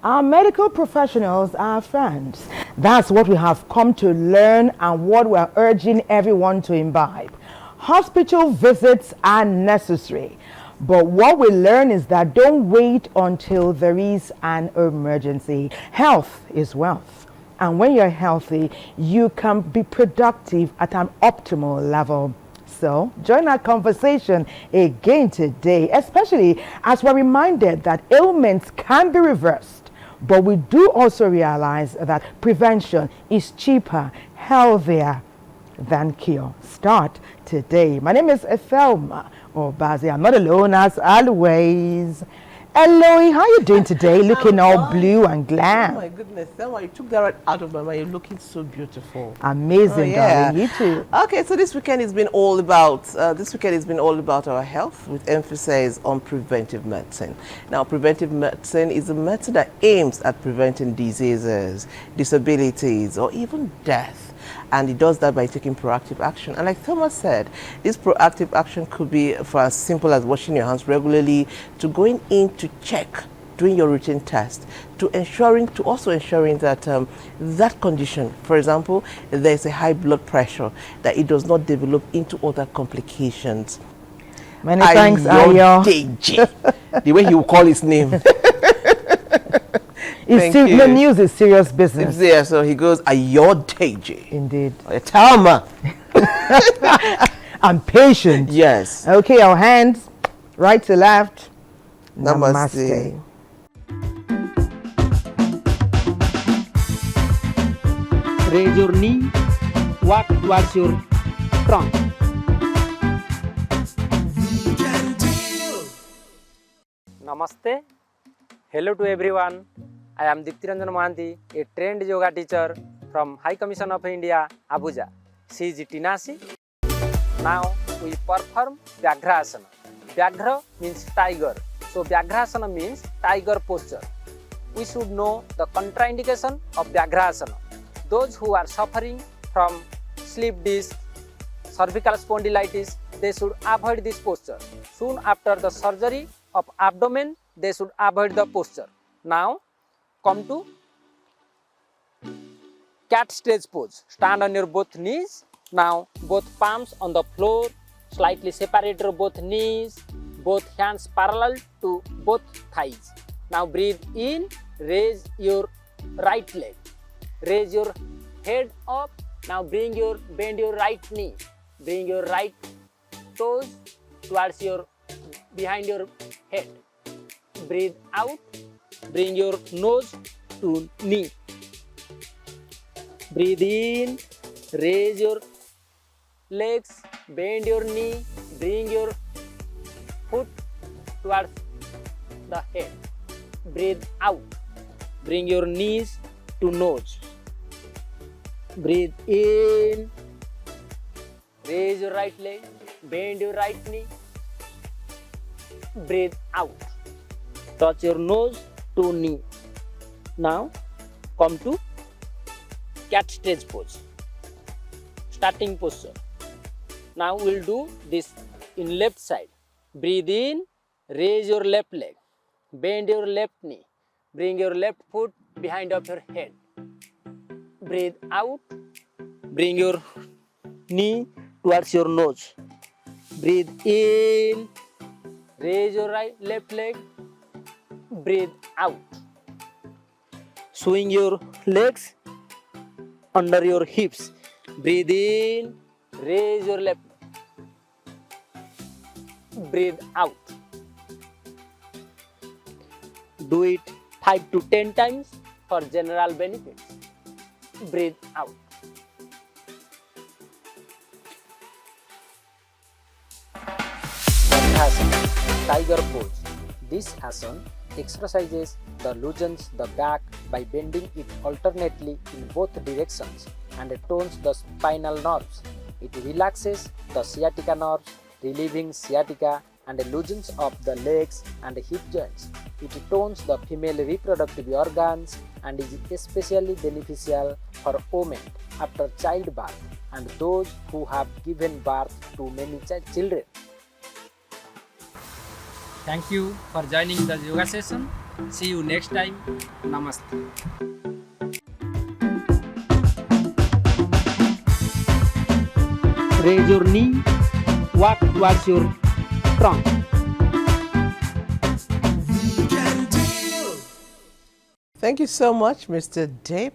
Our medical professionals are friends. That's what we have come to learn and what we are urging everyone to imbibe. Hospital visits are necessary, but what we learn is that don't wait until there is an emergency. Health is wealth. And when you're healthy, you can be productive at an optimal level. So join our conversation again today, especially as we're reminded that ailments can be reversed. But we do also realize that prevention is cheaper, healthier than cure. Start today. My name is Ethelma Obazi. I'm not alone as always. Eloy, how you doing today? Looking all blue and glam. Oh my goodness, Thelma, you took that right out of my mind. You're looking so beautiful. Amazing, darling. You too. Okay, so this weekend has been all about our health, with emphasis on preventive medicine. Now, preventive medicine is a medicine that aims at preventing diseases, disabilities, or even death. And it does that by taking proactive action. And like Thomas said, this proactive action could be for as simple as washing your hands regularly, to going in to check, doing your routine test, to also ensuring that that condition, for example, there's a high blood pressure, that it does not develop into other complications. Many thanks, Ayo. The way he will call his name. The news is serious business. Yeah, so he goes, Ayodeji. Indeed. Thelma. I'm patient. Yes. Okay, our hands, right to left. Namaste. Raise your knee, walk towards your trunk. Namaste. Hello to everyone. I am Diptiranjan Mohanty, a trained yoga teacher from High Commission of India, Abuja. She is Tinasi. Now we perform Vyagrasana. Vyagra means tiger. So Vyagrasana means tiger posture. We should know the contraindication of Vyagrasana. Those who are suffering from slip disc, cervical spondylitis, they should avoid this posture. Soon after the surgery of abdomen, they should avoid the posture. Now come to cat stretch pose. Stand on your both knees. Now both palms on the floor, slightly separate your both knees, both hands parallel to both thighs. Now breathe in, raise your right leg, raise your head up. Now bend your right knee, bring your right toes towards your behind your head. Breathe out, bring your nose to knee. Breathe in, raise your legs, bend your knee, bring your foot towards the head. Breathe out, bring your knees to nose. Breathe in, raise your right leg, bend your right knee. Breathe out, touch your nose to knee. Now come to cat stretch pose, starting posture. Now we'll do this in left side. Breathe in, raise your left leg, bend your left knee, bring your left foot behind of your head. Breathe out, bring your knee towards your nose. Breathe in, raise your left leg, breathe out. Swing your legs under your hips. Breathe in, raise your left, breathe out. Do it 5 to 10 times for general benefits. Breathe out. Asana, tiger pose. This asana exercises the loosens the back by bending it alternately in both directions and tones the spinal nerves. It relaxes the sciatica nerves, relieving sciatica and loosens up the legs and hip joints. It tones the female reproductive organs and is especially beneficial for women after childbirth and those who have given birth to many children. Thank you for joining the yoga session. See you next time. Namaste. Raise your knee, walk towards your trunk. Thank you so much, Mr. Deep.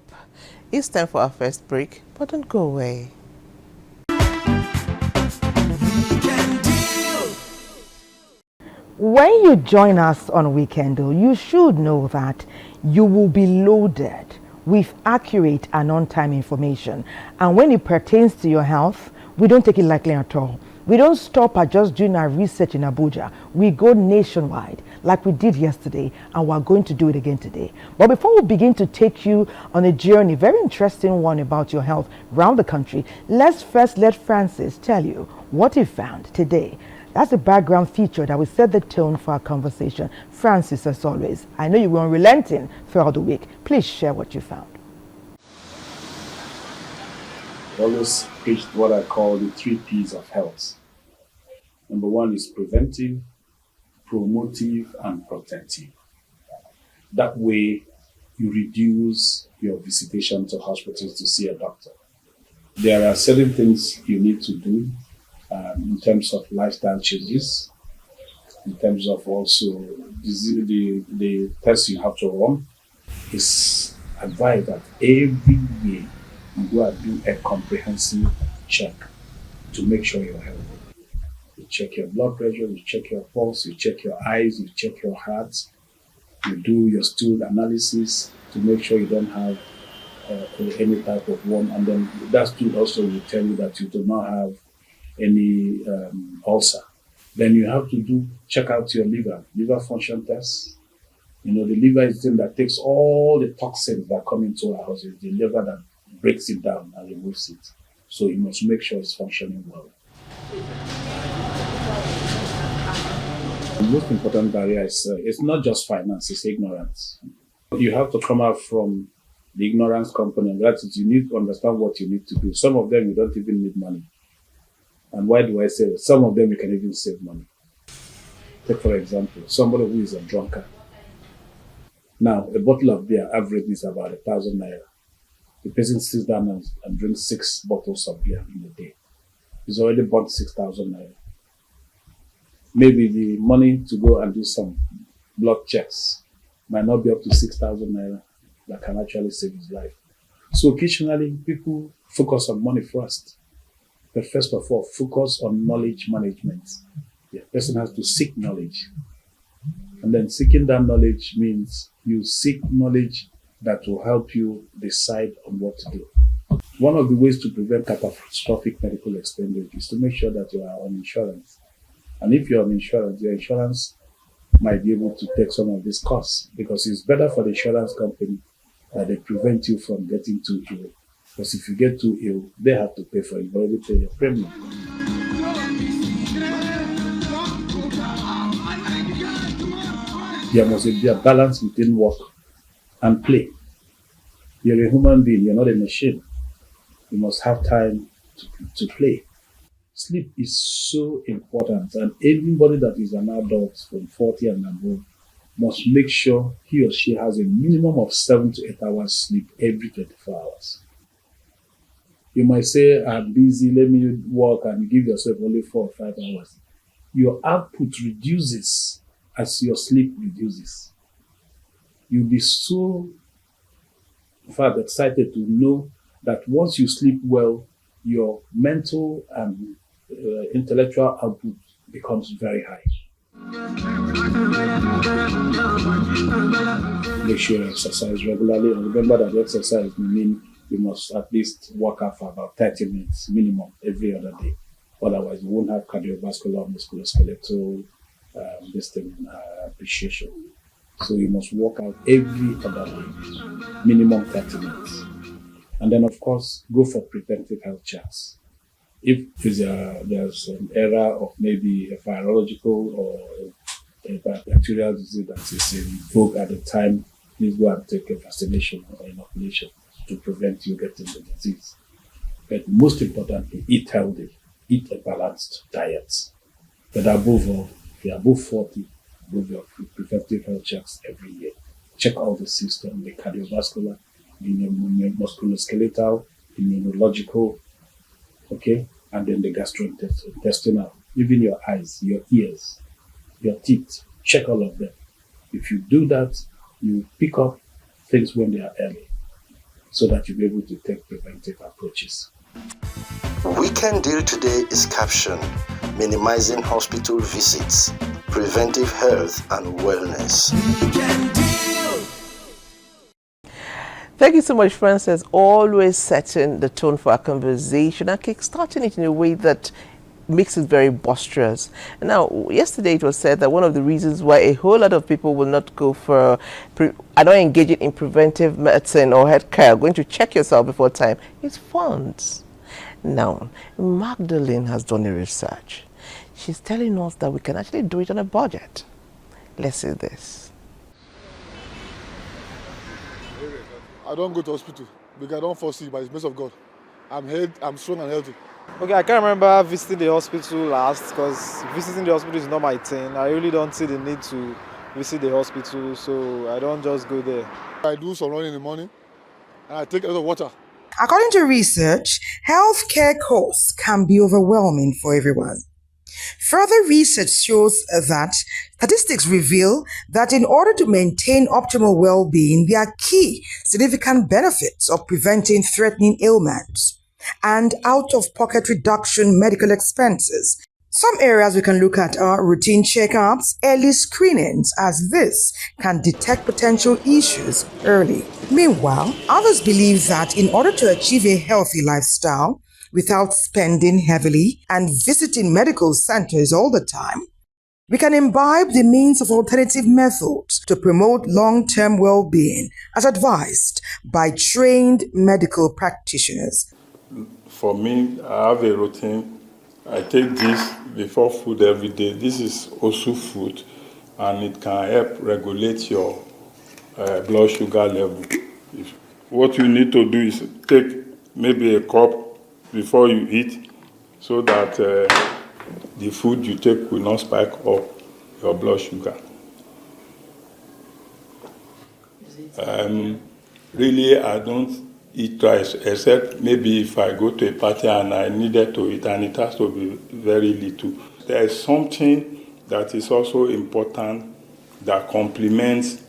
It's time for our first break, but don't go away. When you join us on Weekendo, you should know that you will be loaded with accurate and on-time information. And when it pertains to your health, we don't take it lightly at all. We don't stop at just doing our research in Abuja. We go nationwide like we did yesterday, and we're going to do it again today. But before we begin to take you on a journey, very interesting one about your health around the country, let's first let Francis tell you what he found today. That's the background feature that will set the tone for our conversation. Francis, as always, I know you were unrelenting throughout the week. Please share what you found. I always preached what I call the 3 P's of health. Number 1 is preventive, promotive, and protective. That way, you reduce your visitation to hospitals to see a doctor. There are certain things you need to do in terms of lifestyle changes, in terms of also the tests you have to run. It's advised that every year you go and do a comprehensive check to make sure you're healthy. You check your blood pressure, you check your pulse, you check your eyes, you check your heart, you do your stool analysis to make sure you don't have any type of worm, and then that stool also will tell you that you do not have any ulcer. Then you have to check out your liver function test. You know, the liver is the thing that takes all the toxins that come into our house. It's the liver that breaks it down and removes it. So you must make sure it's functioning well. The most important barrier is it's not just finance, it's ignorance. You have to come out from the ignorance component. That is, you need to understand what you need to do. Some of them you don't even need money. And why do I say that? Some of them you can even save money. Take for example, somebody who is a drunkard. Now, a bottle of beer average is about 1,000 naira. The person sits down and drinks 6 bottles of beer in a day. He's already bought 6,000 naira. Maybe the money to go and do some blood checks might not be up to 6,000 naira that can actually save his life. So occasionally, people focus on money first. But first of all, focus on knowledge management. The person has to seek knowledge. And then seeking that knowledge means you seek knowledge that will help you decide on what to do. One of the ways to prevent catastrophic medical expenditure is to make sure that you are on insurance. And if you're on insurance, your insurance might be able to take some of these costs, because it's better for the insurance company that they prevent you from getting too ill. Because if you get too ill, they have to pay for it. You've already paid your premium. There must be a balance between work and play. You're a human being, you're not a machine. You must have time to play. Sleep is so important, and everybody that is an adult from 40 and above must make sure he or she has a minimum of 7 to 8 hours sleep every 24 hours. You might say, I'm busy, let me work, and give yourself only 4 or 5 hours. Your output reduces as your sleep reduces. You'll be so excited to know that once you sleep well, your mental and intellectual output becomes very high. Make sure you exercise regularly. And remember that exercise may mean you must at least work out for about 30 minutes minimum every other day. Otherwise, you won't have cardiovascular, musculoskeletal appreciation. So you must work out every other day, minimum 30 minutes. And then, of course, go for preventive health checks. If there's an era of maybe a virological or a bacterial disease that is in vogue at the time, please go and take a vaccination or inoculation to prevent you getting the disease. But most importantly, eat healthy, eat a balanced diet. But above all, if you're above 40, do your preventive health checks every year. Check all the systems, the cardiovascular, the musculoskeletal, immunological, okay, and then the gastrointestinal, even your eyes, your ears, your teeth. Check all of them. If you do that, you pick up things when they are early so that you'll be able to take preventive approaches. Weekend Deal today is captioned Minimizing Hospital Visits, Preventive Health and Wellness. Thank you so much, Francis. Always setting the tone for our conversation and kickstarting it in a way that makes it very boisterous. Now, yesterday it was said that one of the reasons why a whole lot of people will not go for, are not engaging in preventive medicine or healthcare, going to check yourself before time, is funds. Now, Magdalene has done a research. She's telling us that we can actually do it on a budget. Let's see this. I don't go to hospital because I don't foresee by the grace of God. I'm strong and healthy. Okay, I can't remember visiting the hospital last because visiting the hospital is not my thing. I really don't see the need to visit the hospital, so I don't just go there. I do some running in the morning and I take a lot of water. According to research, healthcare costs can be overwhelming for everyone. Further research shows that statistics reveal that in order to maintain optimal well-being, there are key significant benefits of preventing threatening ailments and out-of-pocket reduction medical expenses. Some areas we can look at are routine checkups, early screenings, as this can detect potential issues early. Meanwhile, others believe that in order to achieve a healthy lifestyle, without spending heavily and visiting medical centers all the time, we can imbibe the means of alternative methods to promote long-term well-being as advised by trained medical practitioners. For me, I have a routine. I take this before food every day. This is also food, and it can help regulate your blood sugar level. What you need to do is take maybe a cup before you eat, so that the food you take will not spike up your blood sugar. Really, I don't eat twice, except maybe if I go to a party and I needed to eat, and it has to be very little. There is something that is also important that complements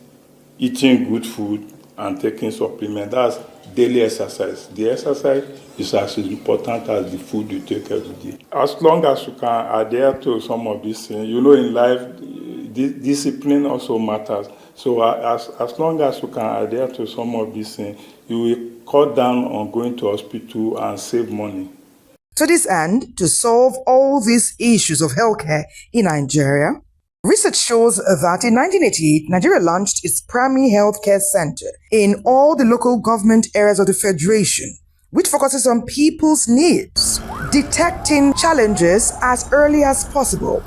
eating good food and taking supplement. That's daily exercise. The exercise is as important as the food you take every day. As long as you can adhere to some of these things, in life, discipline also matters. So as long as you can adhere to some of these things, you will cut down on going to hospital and save money. To this end, to solve all these issues of healthcare in Nigeria, research shows that in 1988, Nigeria launched its primary healthcare center in all the local government areas of the Federation, which focuses on people's needs, detecting challenges as early as possible.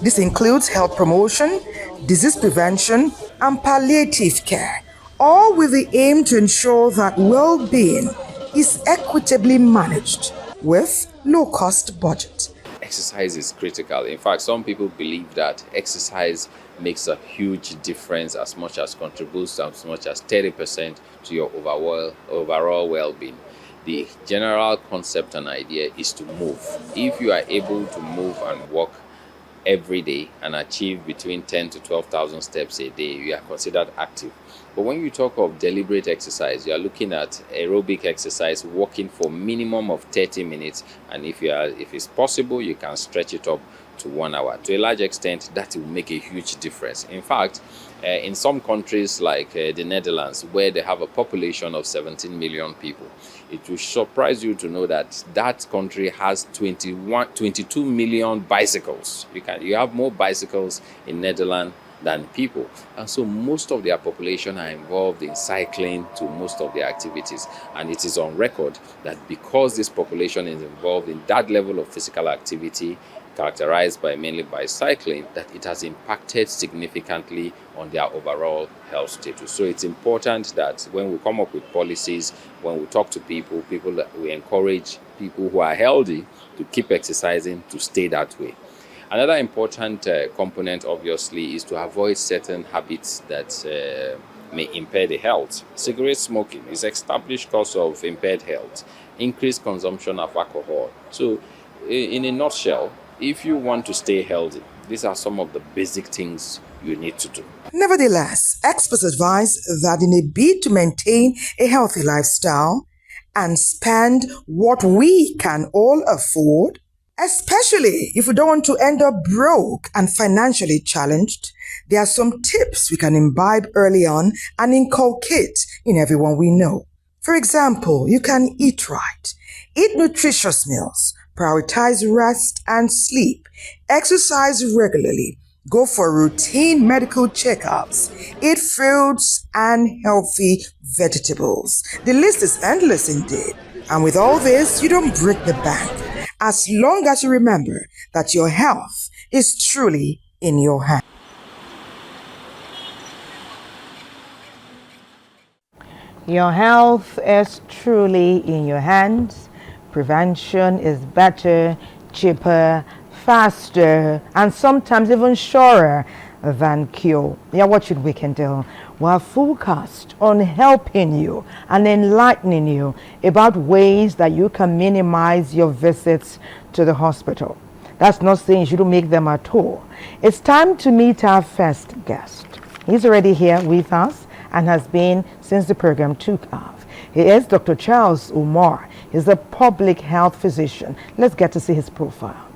This includes health promotion, disease prevention, and palliative care, all with the aim to ensure that well-being is equitably managed with low-cost budget. Exercise is critical. In fact, some people believe that exercise makes a huge difference, as much as contributes as much as 30% to your overall well-being. The general concept and idea is to move. If you are able to move and walk every day and achieve between 10 to 12,000 steps a day, you are considered active. But when you talk of deliberate exercise, you are looking at aerobic exercise, walking for minimum of 30 minutes, and if it's possible, you can stretch it up to 1 hour. To a large extent, that will make a huge difference. In fact, in some countries like the Netherlands, where they have a population of 17 million people, it will surprise you to know that that country has 22 million bicycles. You have more bicycles in Netherlands than people. And so most of their population are involved in cycling to most of their activities. And it is on record that because this population is involved in that level of physical activity, characterized mainly by cycling, that it has impacted significantly on their overall health status. So it's important that when we come up with policies, when we talk to people that we encourage people who are healthy to keep exercising, to stay that way. Another important component, obviously, is to avoid certain habits that may impair the health. Cigarette smoking is established cause of impaired health, increased consumption of alcohol. So, in a nutshell, if you want to stay healthy, these are some of the basic things you need to do. Nevertheless, experts advise that in a bid to maintain a healthy lifestyle and spend what we can all afford, especially if we don't want to end up broke and financially challenged, there are some tips we can imbibe early on and inculcate in everyone we know. For example, you can eat right, eat nutritious meals, prioritize rest and sleep, exercise regularly, go for routine medical checkups, eat fruits and healthy vegetables. The list is endless indeed. And with all this, you don't break the bank, as long as you remember that your health is truly in your hands. Your health is truly in your hands. Prevention is better, cheaper, faster, and sometimes even surer than cure. Yeah, what should we can do? We're focused on helping you and enlightening you about ways that you can minimize your visits to the hospital. That's not saying you shouldn't make them at all. It's time to meet our first guest. He's already here with us and has been since the program took off. He is Dr. Charles Umar. He's a public health physician. Let's get to see his profile.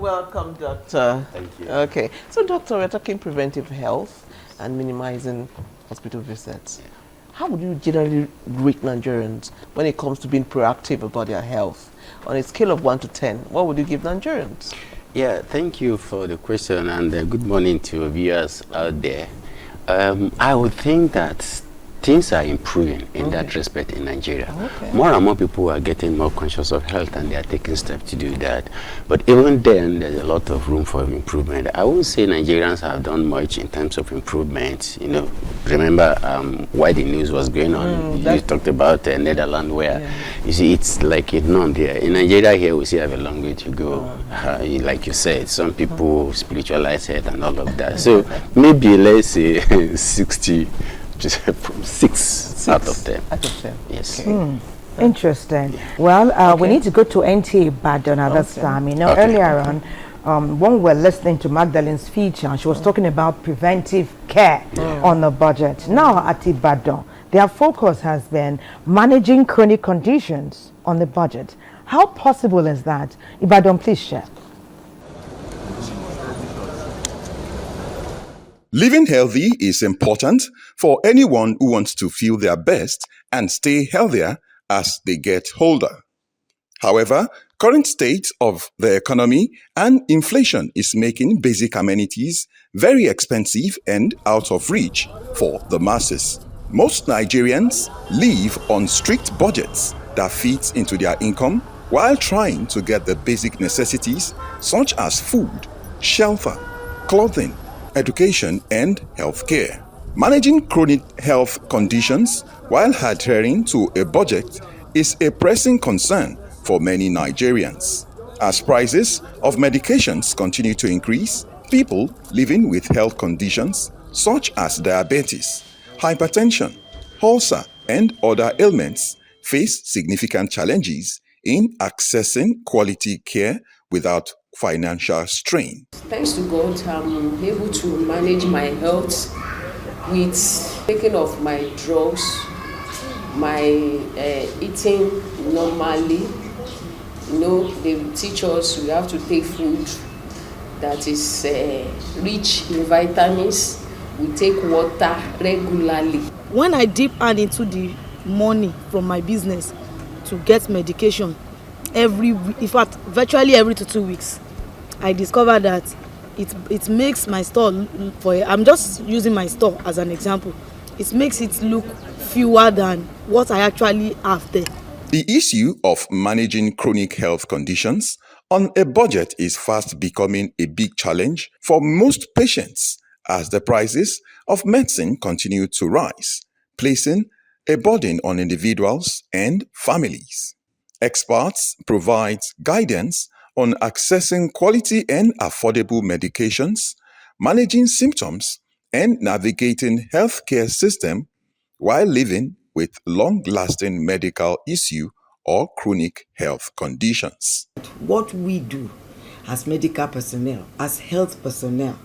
Welcome, Doctor. Thank you. Okay, so Doctor, we're talking preventive health and minimizing hospital visits. How would you generally rate Nigerians when it comes to being proactive about their health? On a scale of 1 to 10, what would you give Nigerians? Yeah, thank you for the question, and good morning to viewers out there. I would think that things are improving in that respect in Nigeria. More and more people are getting more conscious of health, and they are taking steps to do that. But even then, there's a lot of room for improvement. I won't say Nigerians have done much in terms of improvement. You know, remember why the news was going on. You talked about Netherlands, where you see it's like a norm there. In Nigeria here, we still have a long way to go. Like you said, some people spiritualize it and all of that. So maybe let's say 60. Just from 6 out of 10. Out of 10. Yes. Okay. Interesting. Well, we need to go to NTA Programme at this time. You know, earlier on, when we were listening to Magdalene's feature, she was talking about preventive care on the budget. Now at Ibadan, their focus has been managing chronic conditions on the budget. How possible is that? Ibadan, please share. Living healthy is important for anyone who wants to feel their best and stay healthier as they get older. However, Current state of the economy and inflation is making basic amenities very expensive and out of reach for the masses. Most Nigerians live on strict budgets that fit into their income while trying to get the basic necessities such as food, shelter, clothing, education, and healthcare. Managing chronic health conditions while adhering to a budget is a pressing concern for many Nigerians. As prices of medications continue to increase, people living with health conditions such as diabetes, hypertension, ulcer, and other ailments face significant challenges in accessing quality care without financial strain. Thanks to God, I'm able to manage my health with taking off my drugs, my eating normally. You know, they teach us we have to take food that is rich in vitamins. We take water regularly. When I dip hand into the money from my business to get medication in fact, virtually every 2 weeks, I discovered that it makes my store I'm just using my store as an example. It makes it look fewer than what I actually have there. The issue of managing chronic health conditions on a budget is fast becoming a big challenge for most patients as the prices of medicine continue to rise, placing a burden on individuals and families. Experts provide guidance on accessing quality and affordable medications, managing symptoms, and navigating healthcare system while living with long-lasting medical issue or chronic health conditions. What we do as medical personnel, as health personnel,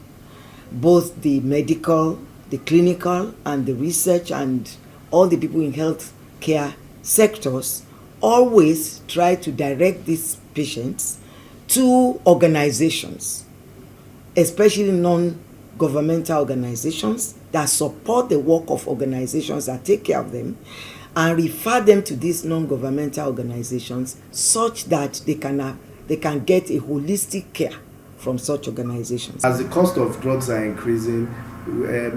both the medical, the clinical, and the research, and all the people in healthcare sectors always try to direct these patients to organizations, especially non-governmental organizations that support the work of organizations that take care of them, and refer them to these non-governmental organizations such that they can get a holistic care from such organizations. As the cost of drugs are increasing,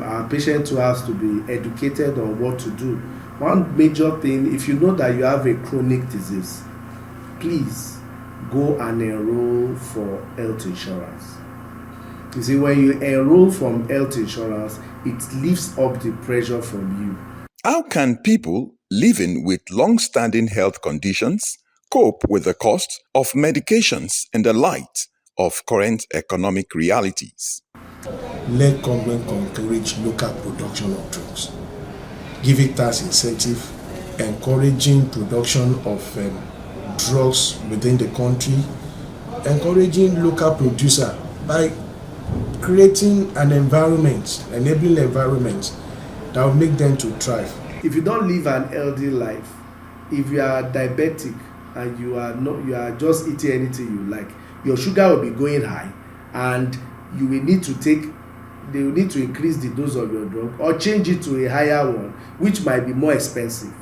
our patient too has to be educated on what to do. One major thing, if you know that you have a chronic disease, please go and enroll for health insurance. You see, when you enroll from health insurance, it lifts up the pressure from you. How can people living with long-standing health conditions cope with the cost of medications in the light of current economic realities? Let government encourage local production of drugs. Give it tax incentive, encouraging production of drugs within the country, encouraging local producer by creating an environment, enabling environment that will make them to thrive. If you don't live an healthy life, if you are diabetic and you are just eating anything you like, your sugar will be going high, and you will need to they will need to increase the dose of your drug or change it to a higher one, which might be more expensive.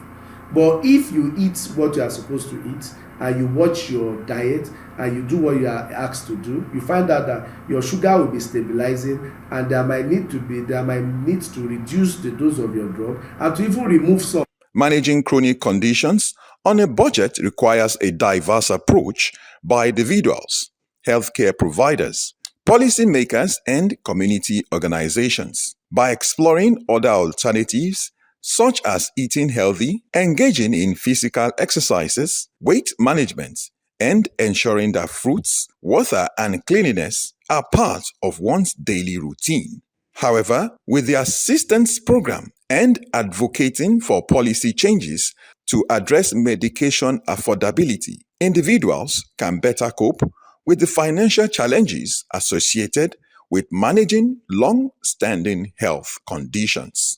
But if you eat what you are supposed to eat, and you watch your diet, and you do what you are asked to do, you find out that your sugar will be stabilizing, and there might need to reduce the dose of your drug and to even remove some. Managing chronic conditions on a budget requires a diverse approach by individuals, healthcare providers, policymakers, and community organizations. By exploring other alternatives such as eating healthy, engaging in physical exercises, weight management, and ensuring that fruits, water, and cleanliness are part of one's daily routine. However, with the assistance program and advocating for policy changes to address medication affordability, individuals can better cope with the financial challenges associated with managing long-standing health conditions.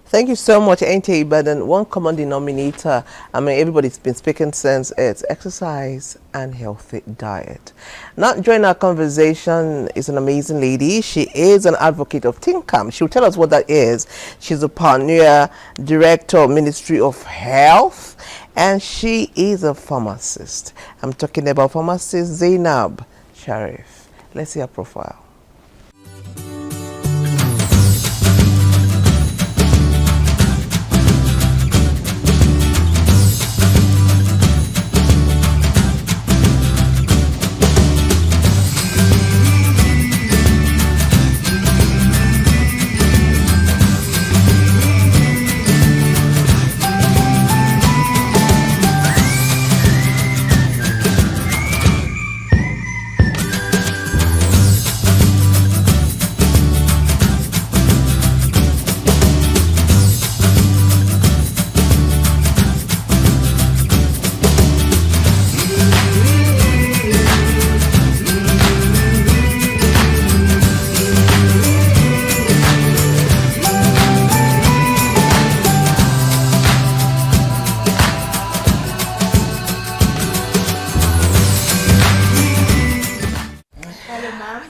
Thank you so much, NTA Ibadan. One common denominator, everybody's been speaking since, it's exercise and healthy diet. Now, joining our conversation is an amazing lady. She is an advocate of ThinkCam. She'll tell us what that is. She's a pioneer director of Ministry of Health, and she is a pharmacist. I'm talking about pharmacist Zainab Sharif. Let's see her profile.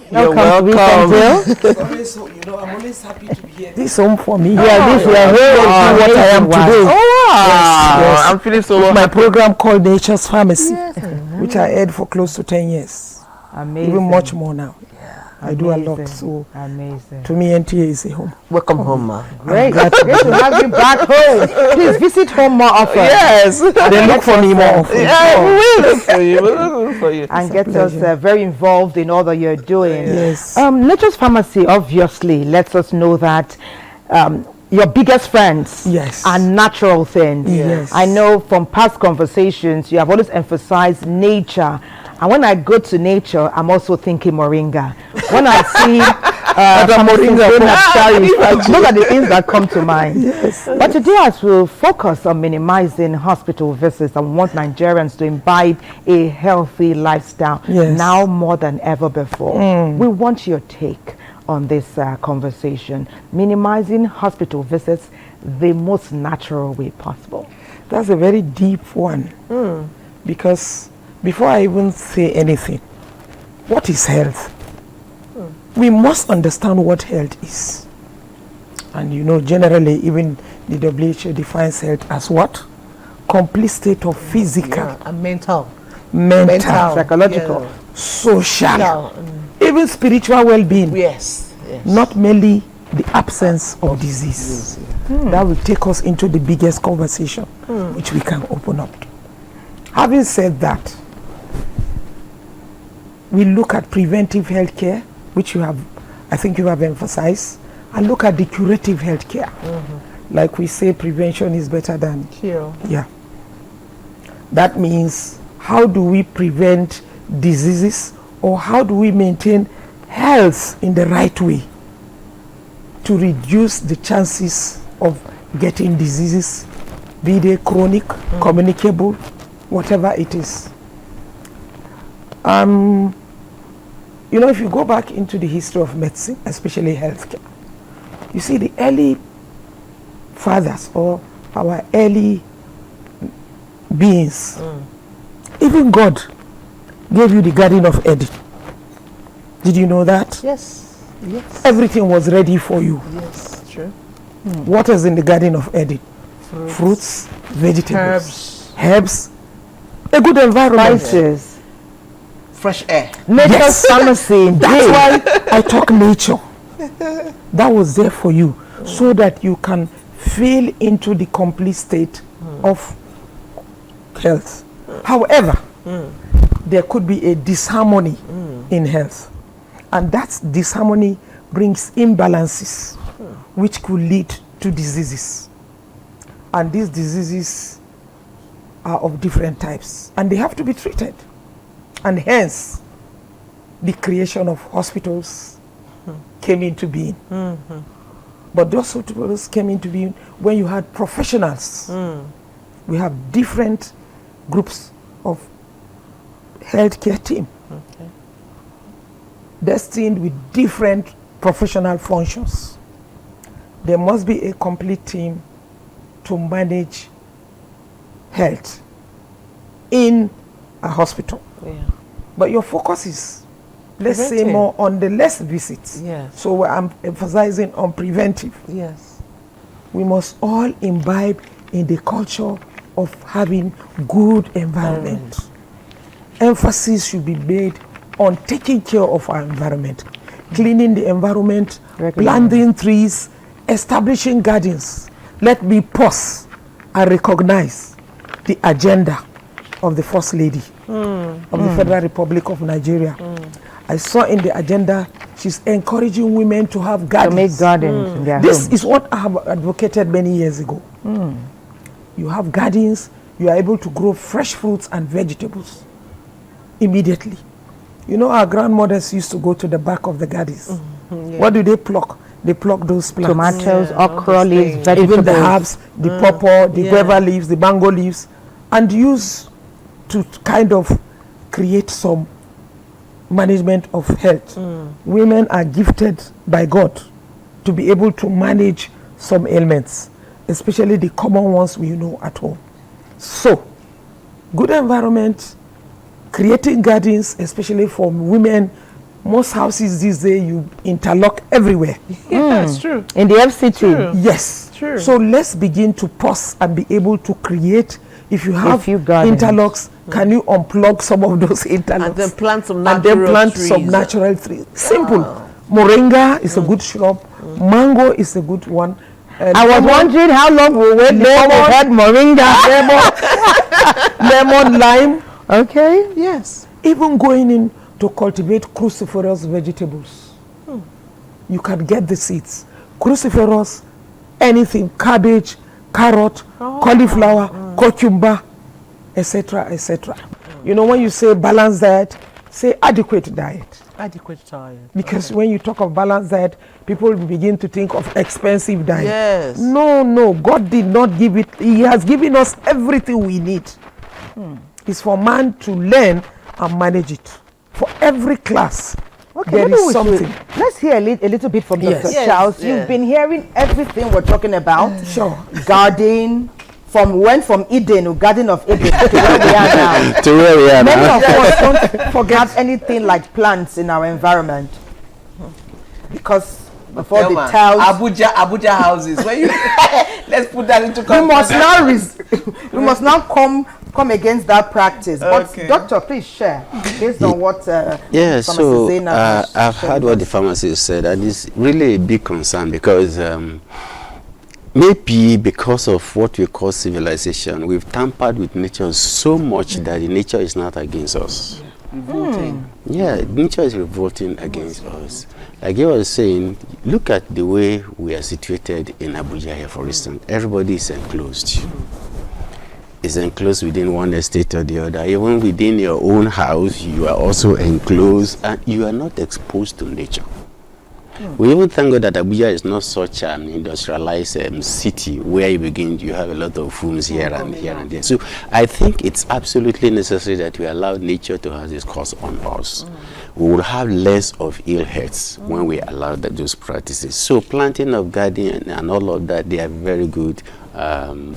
Welcome. welcome. I'm always happy to be here. This is home for me. Yeah, this is where what I am today. Oh, wow. Yes. I'm feeling so With happy. my program called Nature's Pharmacy, which I had for close to 10 years. Amazing. Even much more now. I do a lot. So amazing. To me, NTA is a home. Welcome home, ma. Great. Great to have you back home. Please visit home more often. Yes. They look for me more often. Yeah, we will look for you. We'll look for you. And get us very involved in all that you're doing. Yes. Nature's Pharmacy obviously lets us know that your biggest friends are natural things. Yes. I know from past conversations you have always emphasized nature. And when I go to nature, I'm also thinking moringa. When I see moringa, those are the things that come to mind. Yes. But today, as we'll focus on minimizing hospital visits and want Nigerians to imbibe a healthy lifestyle now more than ever before, we want your take on this conversation. Minimizing hospital visits the most natural way possible. That's a very deep one. Because before I even say anything, what is health? We must understand what health is. And generally, even the WHO defines health as what? Complete state of physical, and mental, psychological, social, even spiritual well-being. Yes. Not merely the absence of disease. That will take us into the biggest conversation, which we can open up to. Having said that, we look at preventive health care, which I think you have emphasized, and look at the curative health care. Like we say, prevention is better than cure. Yeah. That means, how do we prevent diseases, or how do we maintain health in the right way to reduce the chances of getting diseases, be they chronic, communicable, whatever it is. If you go back into the history of medicine, especially healthcare, you see the early fathers or our early beings, even God gave you the Garden of Eden. Did you know that? Yes. Everything was ready for you. Yes, true. What is in the Garden of Eden? Fruits, vegetables, herbs, a good environment. Spices. Fresh air. Nature's pharmacy. That's why I talk nature. That was there for you, so that you can feel into the complete state of health. However, there could be a disharmony in health, and that disharmony brings imbalances, which could lead to diseases. And these diseases are of different types, and they have to be treated. And hence, the creation of hospitals came into being. But those hospitals came into being when you had professionals. We have different groups of healthcare team, destined with different professional functions. There must be a complete team to manage health in a hospital. But your focus is, let's say, more on the less visits. So I'm emphasizing on preventive. Yes. We must all imbibe in the culture of having good environment. Emphasis should be made on taking care of our environment, cleaning the environment, planting trees, establishing gardens. Let me pause and recognize the agenda of the First Lady of the Federal Republic of Nigeria. I saw in the agenda she's encouraging women to have gardens. To make gardens in their This homes. is what I have advocated many years ago. You have gardens, you are able to grow fresh fruits and vegetables immediately. You know, our grandmothers used to go to the back of the gardens. What do they pluck? They pluck those plants. Tomatoes, okra leaves, vegetables. Even the herbs, the pawpaw, the guava leaves, the mango leaves, and use to kind of create some management of health. Women are gifted by God to be able to manage some ailments, especially the common ones we know at home. So, good environment, creating gardens, especially for women. Most houses these days, you interlock everywhere. That's true. In the FCT. Yes. True. So let's begin to pause and be able to create. If you have gardens. interlocks, can you unplug some of those interlocks? And then plant some And natural then plant trees. some natural trees. Simple. Moringa is a good shrub. Mango is a good one. I was wondering how long we wait before we had moringa. Lemon, lime. Okay. Yes. Even going in to cultivate cruciferous vegetables. You can get the seeds. Cruciferous, anything, cabbage, carrot, cauliflower, cucumber, etc., etc. You know, when you say balanced diet, say adequate diet. Adequate diet. Because when you talk of balanced diet, people will begin to think of expensive diet. Yes. No, God did not give it. He has given us everything we need. It's for man to learn and manage it. For every class, there is something. Let's hear a little bit from Yes. Dr. Charles. You've been hearing everything we're talking about. Sure. Garden, from Eden, or Garden of Eden, to where we are now. To where we are Many now. of us don't forget anything like plants in our environment. Because before the tiles, Abuja houses. Where you let's put that into we must context. now we must now come against that practice. But doctor, please share based on what Yeah, so Zainab has I've shared heard with what the us. pharmacist said, and it's really a big concern because maybe because of what we call civilization, we've tampered with nature so much that the nature is not against us. Revolting. Yeah, nature is revolting against us. Like you were saying, look at the way we are situated in Abuja here, for instance. Everybody is enclosed. Is enclosed within one estate or the other. Even within your own house, you are also enclosed and you are not exposed to nature. We even thank God that Abuja is not such an industrialized city where you have a lot of homes here and here and there. So I think it's absolutely necessary that we allow nature to have this course on us. We will have less of ill health when we allow those practices. So planting of garden and all of that, they are very good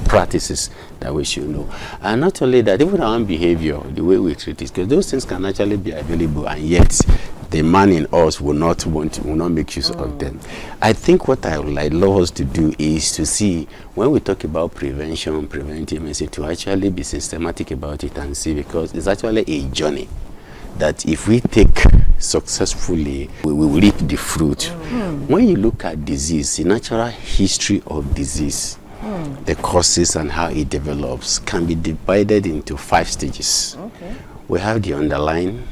practices that we should know. And not only that, even our own behavior, the way we treat it, because those things can actually be available, and yet the man in us will not make use of them. I think what I would love us to do is to see, when we talk about prevention, preventive medicine, to actually be systematic about it and see, because it's actually a journey that if we take successfully, we will reap the fruit. When you look at disease, the natural history of disease, the causes and how it develops can be divided into 5 stages. We have the underlying,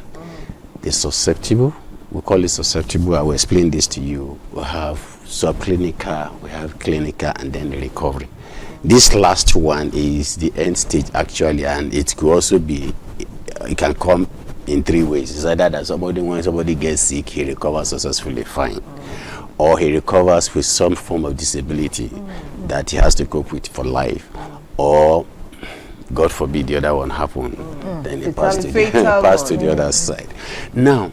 the susceptible, we call it susceptible. I will explain this to you. We have subclinical, we have clinical, and then the recovery. This last one is the end stage actually, and it could also be, it can come in 3 ways. It's either that when somebody gets sick, he recovers successfully fine, or he recovers with some form of disability that he has to cope with for life, or God forbid the other one happen, then he passed to the other side. Now,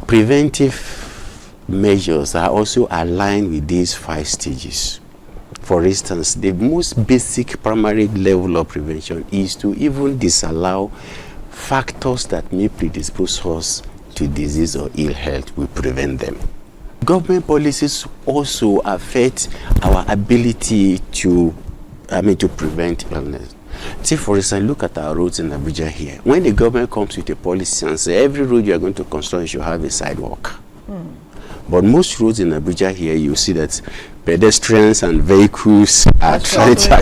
preventive measures are also aligned with these 5 stages. For instance, the most basic primary level of prevention is to even disallow factors that may predispose us to disease or ill health. We prevent them. Government policies also affect our ability to prevent illness. See, for instance, look at our roads in Abuja here. When the government comes with a policy and say every road you are going to construct should have a sidewalk. But most roads in Abuja here, you see that pedestrians and vehicles are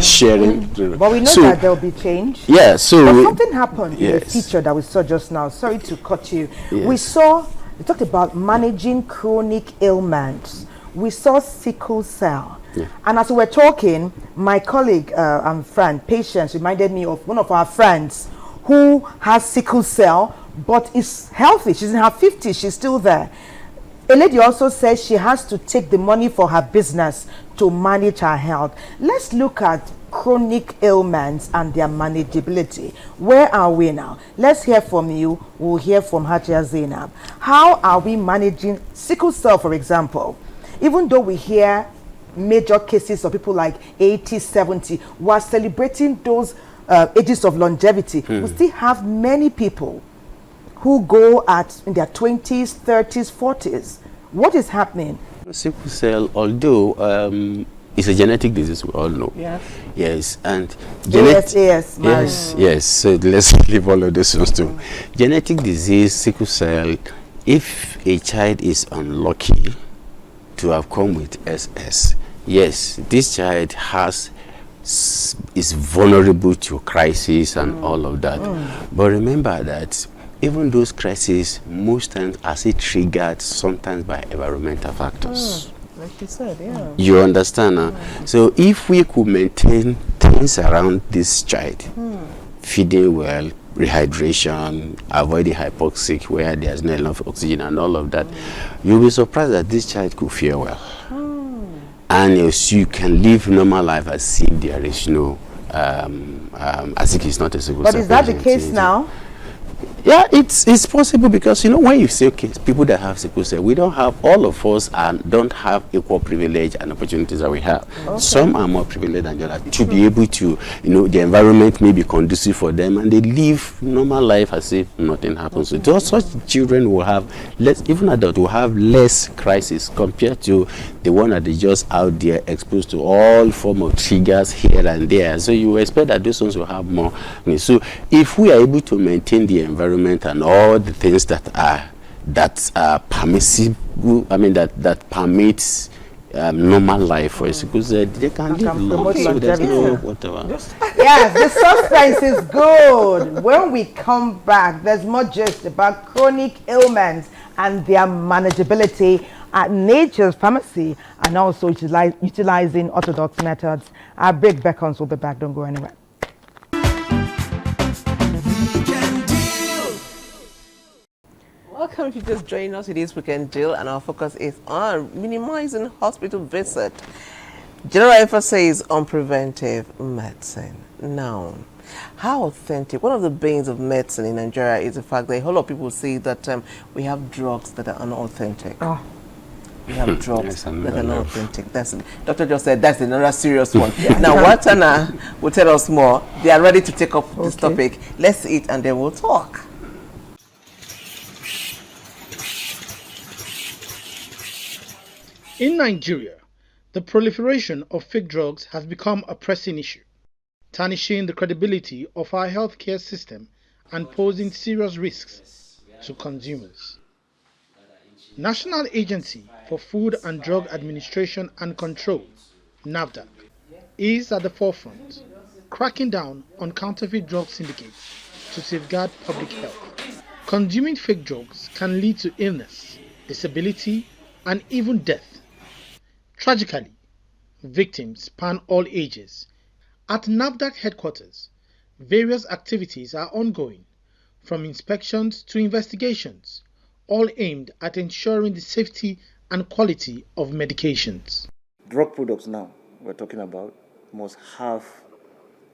sharing. But we know that there will be change. Yeah, so... But something happened in the feature that we saw just now. Sorry to cut you. Yes. We talked about managing chronic ailments. We saw sickle cell. Yeah. And as we were talking, my colleague and friend, Patience, reminded me of one of our friends who has sickle cell, but is healthy. She's in her 50s. She's still there. A lady also says she has to take the money for her business to manage her health. Let's look at chronic ailments and their manageability. Where are we now? Let's hear from you. We'll hear from Hajia Zainab. How are we managing sickle cell, for example? Even though we hear major cases of people like 80, 70, we're celebrating those ages of longevity. We still have many people who go in their 20s, 30s, 40s. What is happening? Sickle cell, although it's a genetic disease, we all know. Yes. Yes, and yes. So let's leave all of those ones too. Genetic disease, sickle cell. If a child is unlucky to have come with SS, yes, this child is vulnerable to crisis and all of that. But remember that even those crises, most times are still triggered sometimes by environmental factors. Like you said, yeah. You understand now? So if we could maintain things around this child, feeding well, rehydration, avoiding hypoxic where there's not enough oxygen and all of that, you'll be surprised that this child could fare well. And you can live normal life as if there is no, as if it's not a sickle cell. But is that the case now? Yeah, it's possible because, you know, when you say, okay, people that have sickle cell, we don't have, all of us don't have equal privilege and opportunities that we have. Okay. Some are more privileged than the others to be able to, you know, the environment may be conducive for them and they live normal life as if nothing happens. So such children will have less, even adults will have less crisis compared to the one that is just out there exposed to all form of triggers here and there. So you expect that those ones will have more. So if we are able to maintain the environment and all the things that are permissible, I mean that permits normal life for us, because they can live long, so there's no whatever. Yes, the suspense is good. When we come back, there's more just about chronic ailments and their manageability at Nature's Pharmacy, and also utilizing orthodox methods. Our break beckons. We'll be back. Don't go anywhere. Welcome if you just joined us. It is Weekend Deal, and our focus is on minimizing hospital visit. General emphasis on preventive medicine. Now, how authentic? One of the banes of medicine in Nigeria is the fact that a whole lot of people say that we have drugs that are unauthentic. We have drugs that are not authentic. Doctor just said that's another serious one. Now, Watana will tell us more. They are ready to take up this topic. Let's eat and then we'll talk. In Nigeria, the proliferation of fake drugs has become a pressing issue, tarnishing the credibility of our healthcare system and posing serious risks to consumers. National Agency for Food and Drug Administration and Control, NAFDAC, is at the forefront, cracking down on counterfeit drug syndicates to safeguard public health. Consuming fake drugs can lead to illness, disability, and even death. Tragically, victims span all ages. At NAFDAC headquarters, various activities are ongoing, from inspections to investigations, all aimed at ensuring the safety and quality of medications. Drug products now we're talking about must have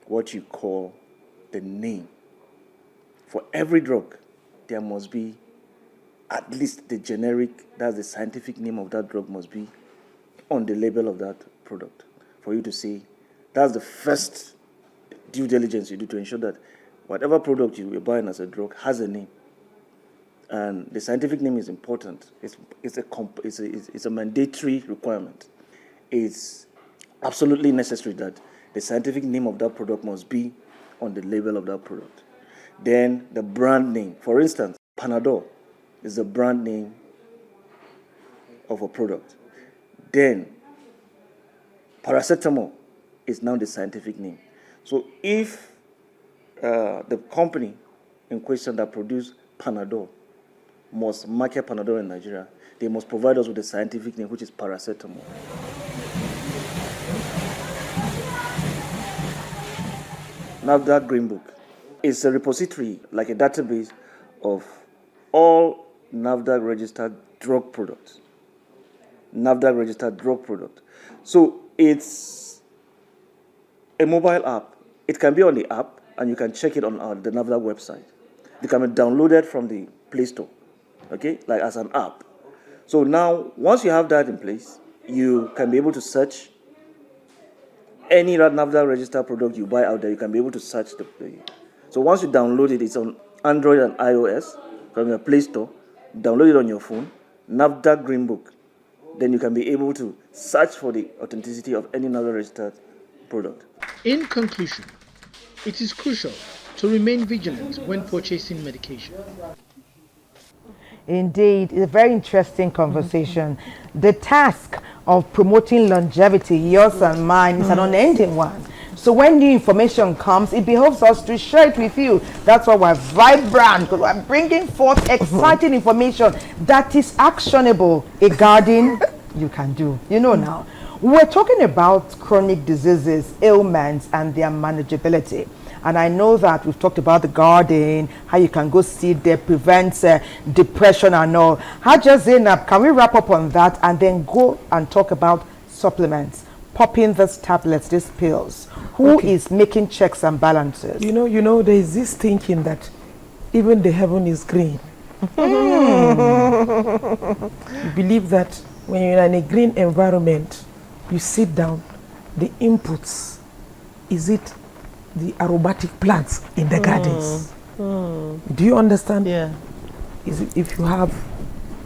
what you call the name. For every drug, there must be at least the generic, that's the scientific name of that drug, must be on the label of that product. For you to see, that's the first due diligence you do to ensure that whatever product you are buying as a drug has a name. And the scientific name is important. It's a mandatory requirement. It's absolutely necessary that the scientific name of that product must be on the label of that product. Then the brand name. For instance, Panadol is the brand name of a product. Then paracetamol is now the scientific name. So if the company in question that produce Panadol must market Panadol in Nigeria, they must provide us with the scientific name, which is paracetamol. NAFDAC Green Book is a repository, like a database of all NAFDAC registered drug products. NAFDAC registered drug product. So it's a mobile app. It can be on the app, and you can check it on the NAFDAC website. It can be downloaded from the Play Store, okay, like as an app. So now, once you have that in place, you can be able to search any NAFDAC registered product you buy out there. You can be able to search the. So once you download it, it's on Android and iOS from your Play Store. Download it on your phone, NAFDAC Green Book. Then you can be able to search for the authenticity of any NAFDAC registered product. In conclusion, it is crucial to remain vigilant when purchasing medication. Indeed, it's a very interesting conversation. The task of promoting longevity, yours and mine, is an unending one. So when new information comes, it behoves us to share it with you. That's why we're vibrant, because we're bringing forth exciting information that is actionable. A garden you can do. You know now. We're talking about chronic diseases, ailments, and their manageability. And I know that we've talked about the garden, how you can go sit there, prevents depression and all. Haja Zainab, can we wrap up on that and then go and talk about supplements, popping these tablets, these pills? Who is making checks and balances? You know, there is this thinking that even the heaven is green. You believe that when you're in a green environment, you sit down, the inputs, is it the aromatic plants in the gardens? Do you understand? Yeah. Is it if you have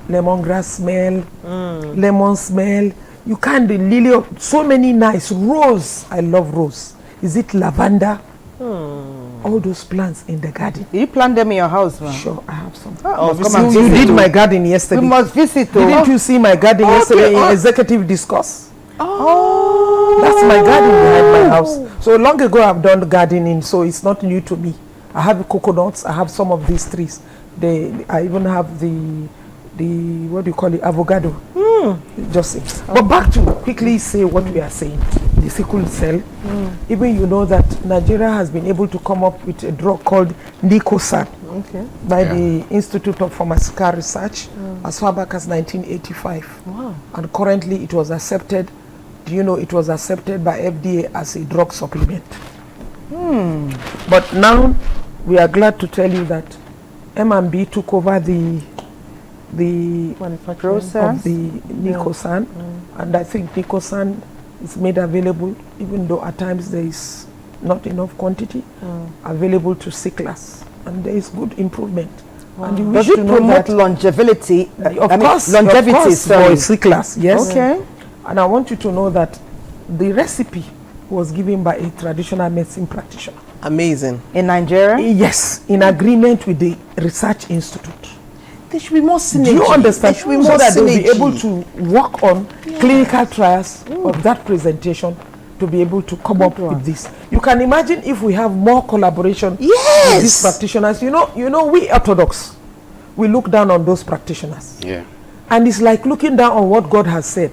lemongrass smell, lemon smell, you can't the lily of so many nice rose. I love rose. Is it lavender? All those plants in the garden. Do you plant them in your house, man? Sure, I have some. You did my garden yesterday. We must visit. Didn't you see my garden yesterday in executive discourse? That's my garden behind my house. So long ago I've done gardening, so it's not new to me. I have coconuts, I have some of these trees. I even have the what do you call it, avocado. Just say. But back to quickly say what we are saying. The sickle cell. Even you know that Nigeria has been able to come up with a drug called Nicosan by the Institute of Pharmaceutical Research as far back as 1985. Wow. And currently it was accepted. Do you know it was accepted by FDA as a drug supplement? But now we are glad to tell you that M&B took over the process of the Nicosan, and I think Nicosan is made available, even though at times there is not enough quantity, available to sicklers, and there is good improvement. And you Does wish it to know promote that longevity? Of course, sorry. for sicklers, yes. Okay. And I want you to know that the recipe was given by a traditional medicine practitioner. Amazing. In Nigeria? Yes, in agreement with the research institute. There should be more synergy. Do you understand? There should be So more that they'll be synergy. able to work on clinical trials of that presentation to be able to come up with this. You can imagine if we have more collaboration with these practitioners. You know, we Orthodox, we look down on those practitioners. Yeah. And it's like looking down on what God has said.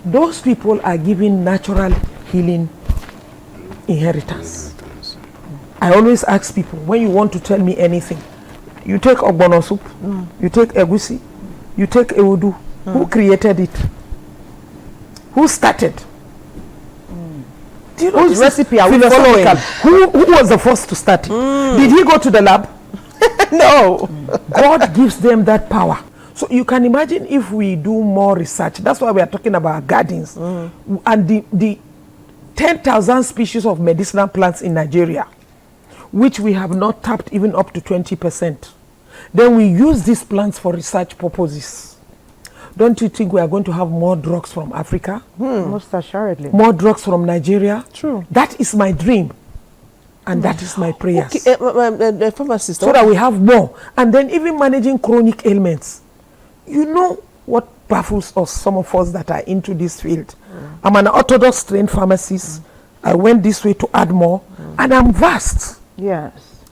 Those people are giving natural healing inheritance. I always ask people, when you want to tell me anything, you take ogbono soup, you take egusi, you take ewudu. Who created it? Who started? Do you know Whose recipe are we philosophical? following? Who was the first to start it? Did he go to the lab? No. God gives them that power. So you can imagine if we do more research. That's why we are talking about gardens and the 10,000 species of medicinal plants in Nigeria, which we have not tapped even up to 20%. Then we use these plants for research purposes. Don't you think we are going to have more drugs from Africa? Most assuredly. More drugs from Nigeria? True. That is my dream. And that is my prayers. Okay, pharmacist. So that we have more. And then even managing chronic ailments. You know what baffles us, some of us that are into this field. I'm an orthodox trained pharmacist. I went this way to add more. And I'm vast. Yes.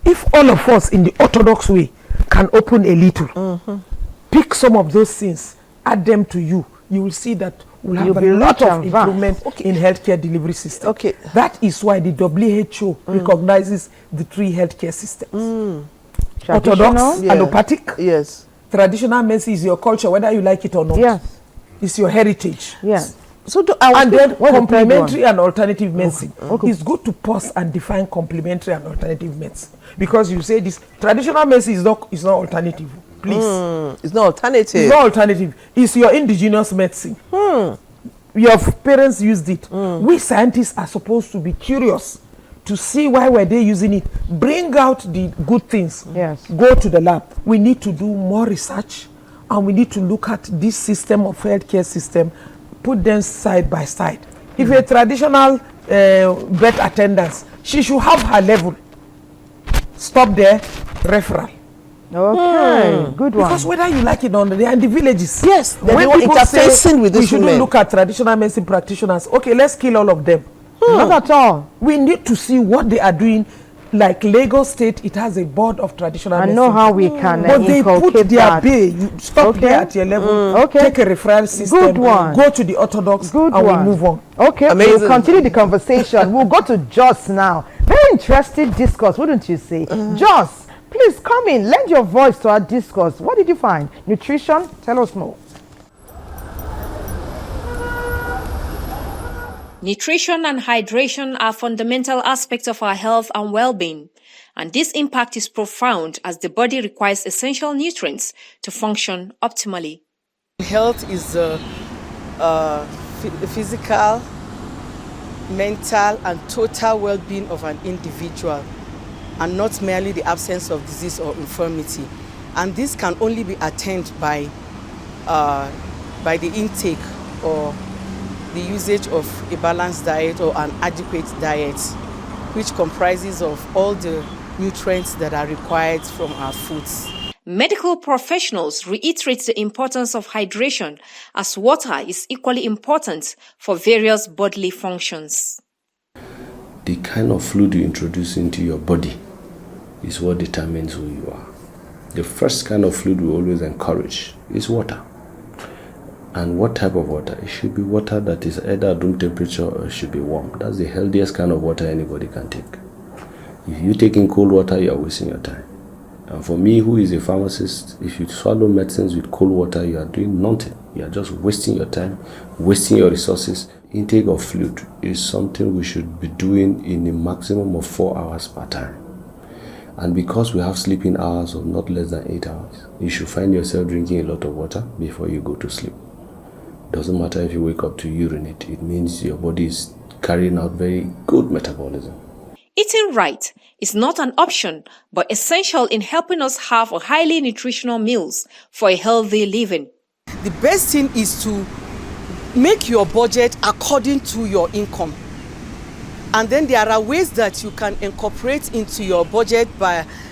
If all of us in the orthodox way can open a little, pick some of those things, add them to you, you will see that we'll have a lot of improvement in healthcare delivery system. Okay. That is why the WHO recognizes the three healthcare systems. Orthodox, allopathic. Yes. Traditional medicine is your culture, whether you like it or not. Yes. It's your heritage. Yes. So and then complementary and alternative medicine. It's good to pause and define complementary and alternative medicine, because you say this traditional medicine is not alternative. Please, it's not alternative. It's not alternative. It's your indigenous medicine. Your parents used it. We scientists are supposed to be curious to see why were they using it. Bring out the good things. Yes. Go to the lab. We need to do more research, and we need to look at this system of healthcare system. Put them side by side. If a traditional vet attendant, she should have her level. Stop there, referral. Okay, good one. Because whether you like it or not, they are in the villages. Yes, when people say with we shouldn't look at traditional medicine practitioners, okay, let's kill all of them. Not at all. We need to see what they are doing. Like Lagos State, it has a board of traditional medicine. I know how we can but they put their that. bay. You stop there at your level. Take a referral system. Good one. Go to the orthodox. Good and one. we move on. Okay, we'll continue the conversation. We'll go to Joss now. Very interesting discourse, wouldn't you say? Joss, please come in. Lend your voice to our discourse. What did you find? Nutrition? Tell us more. Nutrition and hydration are fundamental aspects of our health and well-being, and this impact is profound as the body requires essential nutrients to function optimally. Health is the physical, mental, and total well-being of an individual, and not merely the absence of disease or infirmity. And this can only be attained by the intake or the usage of a balanced diet or an adequate diet, which comprises of all the nutrients that are required from our foods. Medical professionals reiterate the importance of hydration, as water is equally important for various bodily functions. The kind of fluid you introduce into your body is what determines who you are. The first kind of fluid we always encourage is water. And what type of water? It should be water that is either at room temperature or it should be warm. That's the healthiest kind of water anybody can take. If you take in cold water, you are wasting your time. And for me, who is a pharmacist, if you swallow medicines with cold water, you are doing nothing. You are just wasting your time, wasting your resources. Intake of fluid is something we should be doing in a maximum of 4 hours per time. And because we have sleeping hours of not less than 8 hours, you should find yourself drinking a lot of water before you go to sleep. Doesn't matter if you wake up to urinate, it means your body is carrying out very good metabolism. Eating right is not an option, but essential in helping us have a highly nutritional meals for a healthy living. The best thing is to make your budget according to your income. And then there are ways that you can incorporate into your budget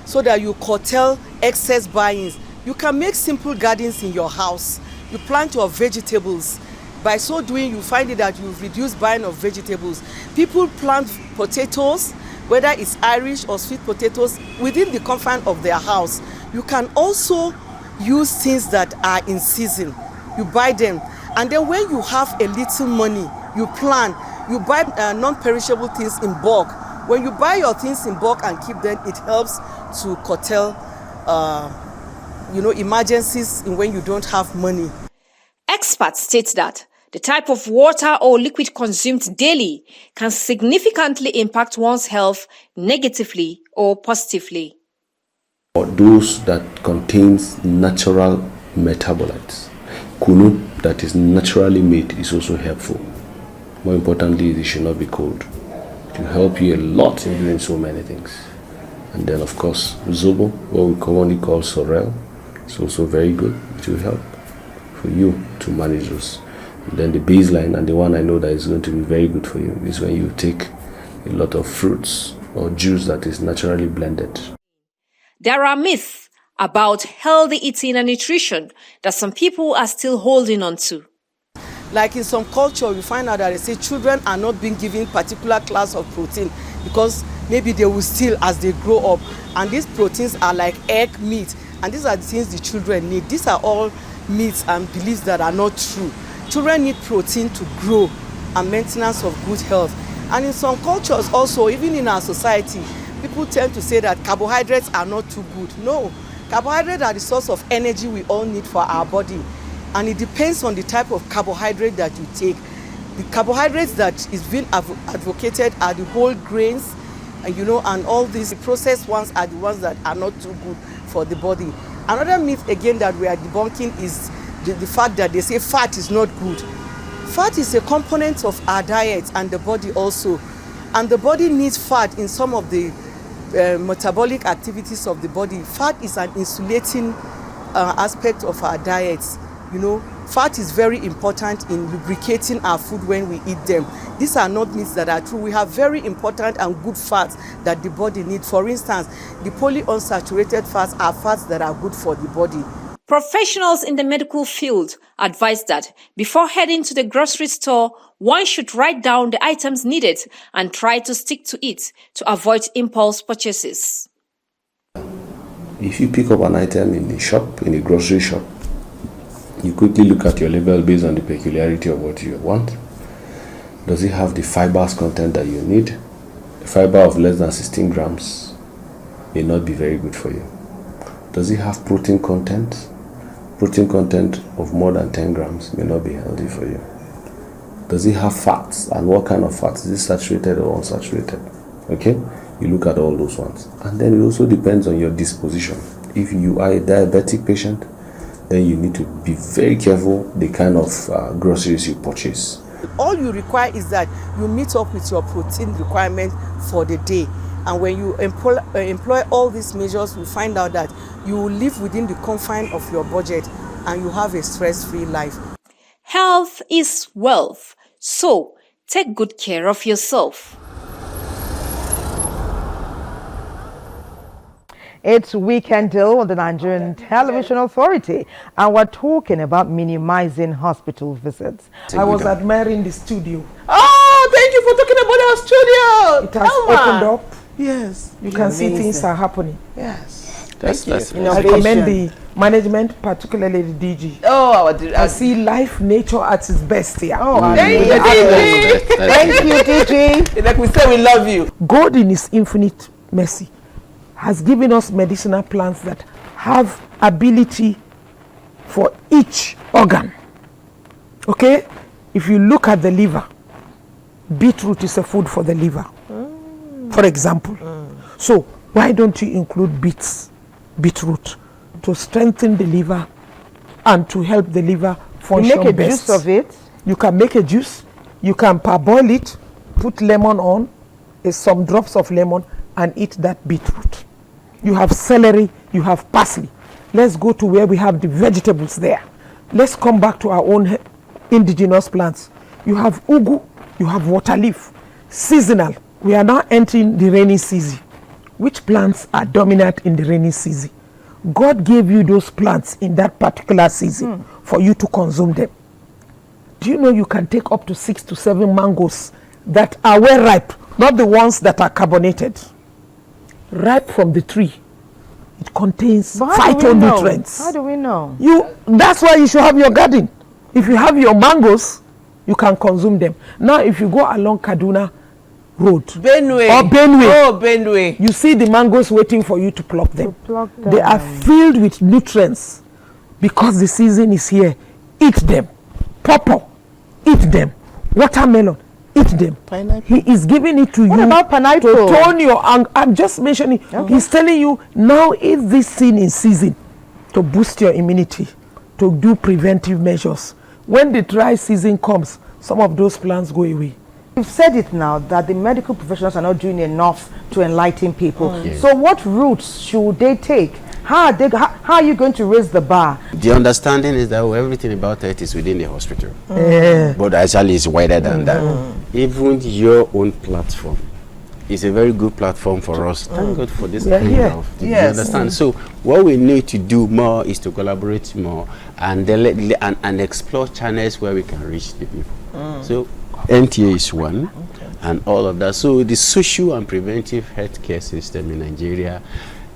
so that you curtail excess buyings. You can make simple gardens in your house. You plant your vegetables. By so doing, you find it that you've reduced buying of vegetables. People plant potatoes, whether it's Irish or sweet potatoes, within the confines of their house. You can also use things that are in season. You buy them. And then when you have a little money, you plan. You buy non-perishable things in bulk. When you buy your things in bulk and keep them, it helps to curtail emergencies in when you don't have money. Experts state that the type of water or liquid consumed daily can significantly impact one's health negatively or positively. Or those that contains natural metabolites. Kunu that is naturally made is also helpful. More importantly, it should not be cold. It will help you a lot in doing so many things. And then of course, Zobo, what we commonly call Sorel, is also very good. It will help for you to manage those. And then the baseline, and the one I know that is going to be very good for you, is when you take a lot of fruits or juice that is naturally blended. There are myths about healthy eating and nutrition that some people are still holding on to. Like in some culture, you find out that they say children are not being given particular class of protein because maybe they will steal as they grow up. And these proteins are like egg, meat, and these are the things the children need. These are all myths and beliefs that are not true. Children need protein to grow and maintenance of good health. And in some cultures also, even in our society, people tend to say that carbohydrates are not too good. No, carbohydrates are the source of energy we all need for our body. And it depends on the type of carbohydrate that you take. The carbohydrates that is being advocated are the whole grains, and all these processed ones are the ones that are not too good for the body. Another myth again that we are debunking is the fact that they say fat is not good. Fat is a component of our diet and the body also. And the body needs fat in some of the metabolic activities of the body. Fat is an insulating aspect of our diets. Fat is very important in lubricating our food when we eat them. These are not myths that are true. We have very important and good fats that the body needs. For instance, the polyunsaturated fats are fats that are good for the body. Professionals in the medical field advise that before heading to the grocery store, one should write down the items needed and try to stick to it to avoid impulse purchases. If you pick up an item in a grocery shop, you quickly look at your label based on the peculiarity of what you want. Does it have the fibers content that you need? The fiber of less than 16 grams may not be very good for you. Does it have protein content? Protein content of more than 10 grams may not be healthy for you. Does it have fats? And what kind of fats? Is it saturated or unsaturated? Okay? You look at all those ones. And then it also depends on your disposition. If you are a diabetic patient, then you need to be very careful the kind of groceries you purchase. All you require is that you meet up with your protein requirement for the day. And when you employ all these measures, you find out that you will live within the confine of your budget and you have a stress-free life. Health is wealth, so take good care of yourself. It's Weekend Deal on the Nigerian Television Authority, and we're talking about minimizing hospital visits. I was admiring the studio. Oh, thank you for talking about our studio. It has opened up. Yes. You can see things are happening. Yes. That's I commend the management, particularly the DG. Oh, I see life, nature at its best here. Oh, thank you, DG. Thank you, DG. Like we say, we love you. God in His infinite mercy has given us medicinal plants that have ability for each organ. Okay? If you look at the liver, beetroot is a food for the liver, for example. So why don't you include beetroot to strengthen the liver and to help the liver function You make a best. juice of it? You can make a juice. You can parboil it, put lemon on, some drops of lemon, and eat that beetroot. You have celery, you have parsley. Let's go to where we have the vegetables there. Let's come back to our own indigenous plants. You have ugu, you have water leaf. Seasonal. We are now entering the rainy season. Which plants are dominant in the rainy season? God gave you those plants in that particular season for you to consume them. Do you know you can take up to 6 to 7 mangoes that are well ripe, not the ones that are carbonated? Ripe from the tree. It contains phytonutrients. How do we know? That's why you should have your garden. If you have your mangoes, you can consume them. Now, if you go along Kaduna Road Benue, you see the mangoes waiting for you to pluck them. They are filled with nutrients because the season is here. Eat them. Pawpaw, eat them. Watermelon, eat them. Pineapple. He is giving it to you. What about pineapple? To tone your I'm just mentioning. Okay. He's telling you now eat this thing in season to boost your immunity, to do preventive measures. When the dry season comes, some of those plants go away. You've said it now that the medical professionals are not doing enough to enlighten people. Yes. So what routes should they take? How are you going to raise the bar? The understanding is that everything about it is within the hospital. Yeah. But actually it's wider than that. Even your own platform is a very good platform for us. Thank God for this kind of. You understand? So what we need to do more is to collaborate more and and explore channels where we can reach the people. So NTA is one, and all of that. So the social and preventive healthcare system in Nigeria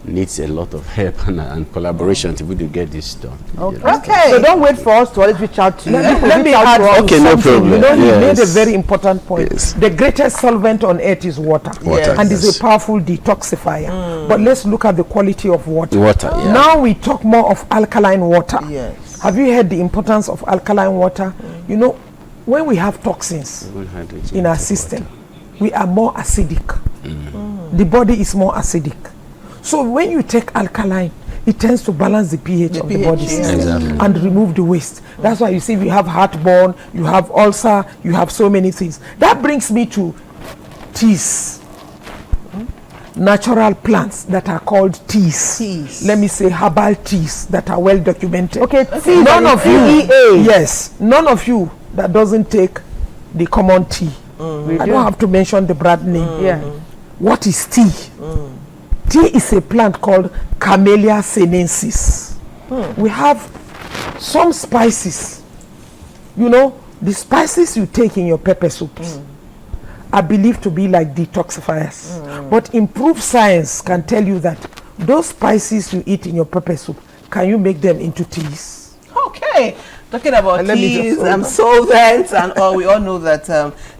needs a lot of help and collaboration to be able to get this done. Okay. So don't wait for us to always reach out to you. Let me add okay, no problem. You know, you made a very important point. The greatest solvent on earth is water. And it's a powerful detoxifier. But let's look at the quality of water. Now we talk more of alkaline water. Have you heard the importance of alkaline water? You know, when we have toxins in our system, we are more acidic. The body is more acidic. So when you take alkaline, it tends to balance the pH of the body system and remove the waste. That's why you see we have heartburn, you have ulcer, you have so many things. That brings me to teas. Natural plants that are called teas. Let me say herbal teas that are well documented. None of you, none of you that doesn't take the common tea. I don't have to mention the brand name. What is tea? Tea is a plant called Camellia sinensis. We have some spices. You know, the spices you take in your pepper soups are believed to be like detoxifiers. But improved science can tell you that those spices you eat in your pepper soup, can you make them into teas? Okay. Talking about teas and solvents and all, we all know that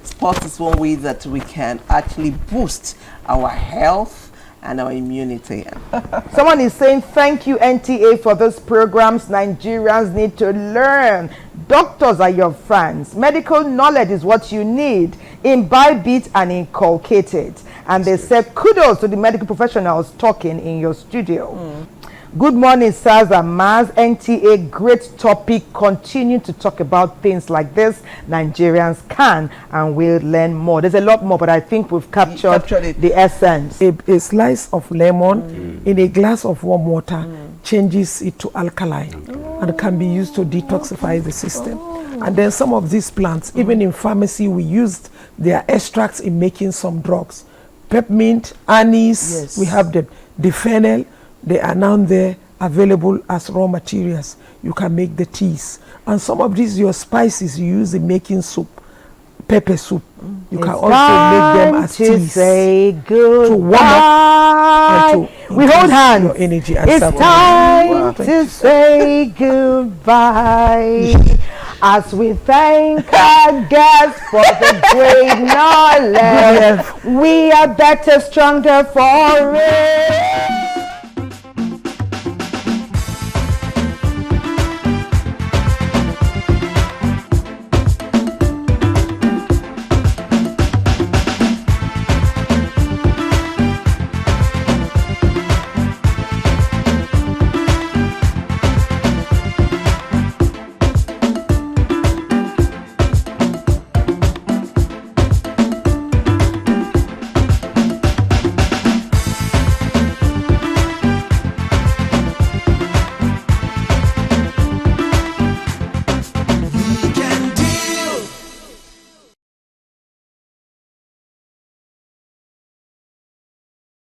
sports is one way that we can actually boost our health and our immunity. Someone is saying, thank you NTA for those programs Nigerians need to learn. Doctors are your friends. Medical knowledge is what you need. Imbibe it and inculcate it. And they said kudos to the medical professionals talking in your studio. Good morning, sirs and Mars. NTA, great topic. Continue to talk about things like this. Nigerians can and will learn more. There's a lot more, but I think we've captured the essence. A slice of lemon in a glass of warm water changes it to alkaline and can be used to detoxify the system. And then some of these plants, even in pharmacy, we used their extracts in making some drugs. Peppermint, anise, we have them. The fennel, they are now there available as raw materials. You can make the teas. And some of these your spices you use in making soup, pepper soup. You can also make them as teas. Say goodbye. To warm up and to we hold hands. Your energy and it's time to say goodbye. As we thank our guests for the great knowledge, we are better, stronger for it.